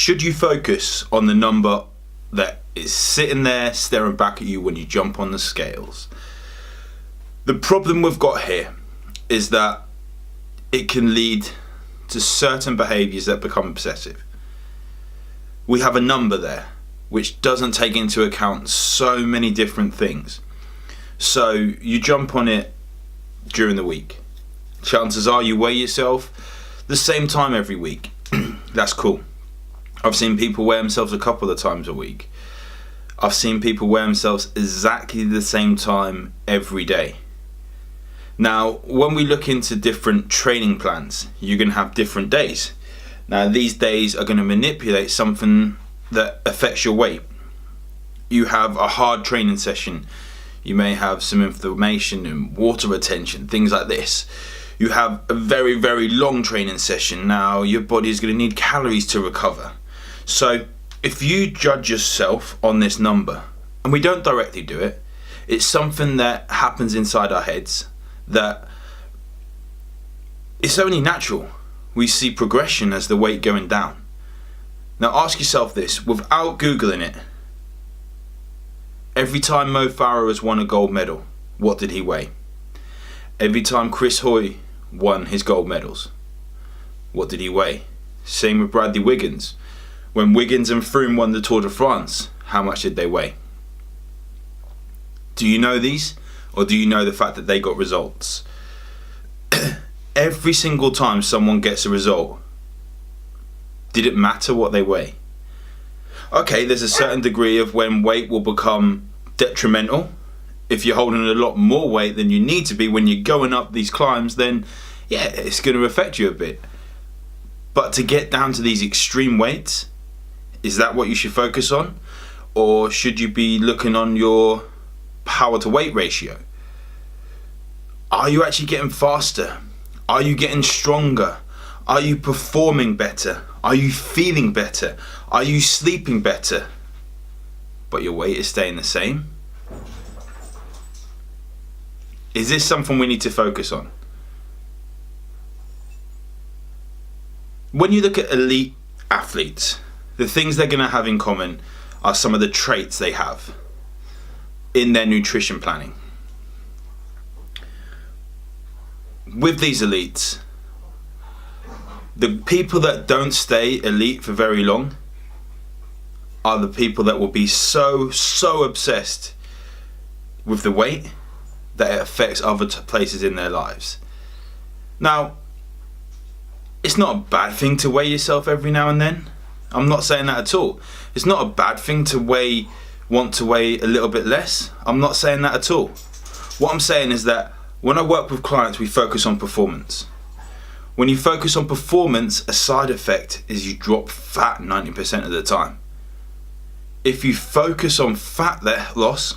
Should you focus on the number that is sitting there staring back at you when you jump on the scales? The problem we've got here is that it can lead to certain behaviours that become obsessive. We have a number there which doesn't take into account so many different things. So you jump on it during the week. Chances are you weigh yourself the same time every week. That's cool. I've seen people weigh themselves a couple of times a week. I've seen people weigh themselves exactly the same time every day. Now, when we look into different training plans, you're going to have different days. Now, these days are going to manipulate something that affects your weight. You have a hard training session. You may have some inflammation and water retention, things like this. You have a very, very long training session. Now, your body is going to need calories to recover. So, if you judge yourself on this number, and we don't directly do it, it's something that happens inside our heads, that it's only natural. We see progression as the weight going down. Now ask yourself this, without Googling it. Every time Mo Farah has won a gold medal, what did he weigh? Every time Chris Hoy won his gold medals, what did he weigh? Same with Bradley Wiggins. When Wiggins and Froome won the Tour de France, how much did they weigh? Do you know these? Or do you know the fact that they got results? Every single time someone gets a result, did it matter what they weigh? Okay, there's a certain degree of when weight will become detrimental. If you're holding a lot more weight than you need to be when you're going up these climbs, then yeah, it's going to affect you a bit. But to get down to these extreme weights, is that what you should focus on? Or should you be looking on your power to weight ratio? Are you actually getting faster? Are you getting stronger? Are you performing better? Are you feeling better? Are you sleeping better? But your weight is staying the same? Is this something we need to focus on? When you look at elite athletes, the things they're going to have in common are some of the traits they have in their nutrition planning. With these elites, the people that don't stay elite for very long are the people that will be so obsessed with the weight that it affects other places in their lives. Now, it's not a bad thing to weigh yourself every now and then. I'm not saying that at all. It's not a bad thing to want to weigh a little bit less. I'm not saying that at all. What I'm saying is that when I work with clients, we focus on performance. When you focus on performance, a side effect is you drop fat 90% of the time. If you focus on fat loss,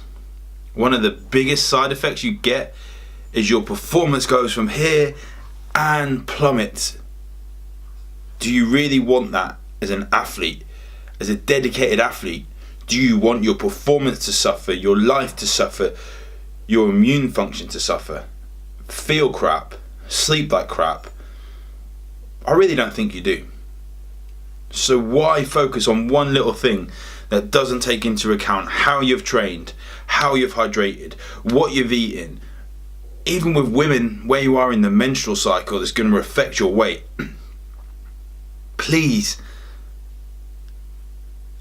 one of the biggest side effects you get is your performance goes from here and plummets. Do you really want that as an athlete, as a dedicated athlete? Do you want your performance to suffer, your life to suffer, your immune function to suffer, feel crap, sleep like crap? I really don't think you do. So why focus on one little thing that doesn't take into account how you've trained, how you've hydrated, what you've eaten? Even with women, where you are in the menstrual cycle, that's going to affect your weight. Please,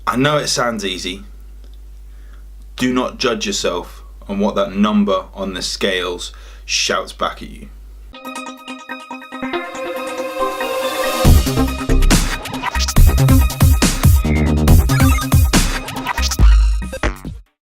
I know it sounds easy. Do not judge yourself on what that number on the scales shouts back at you.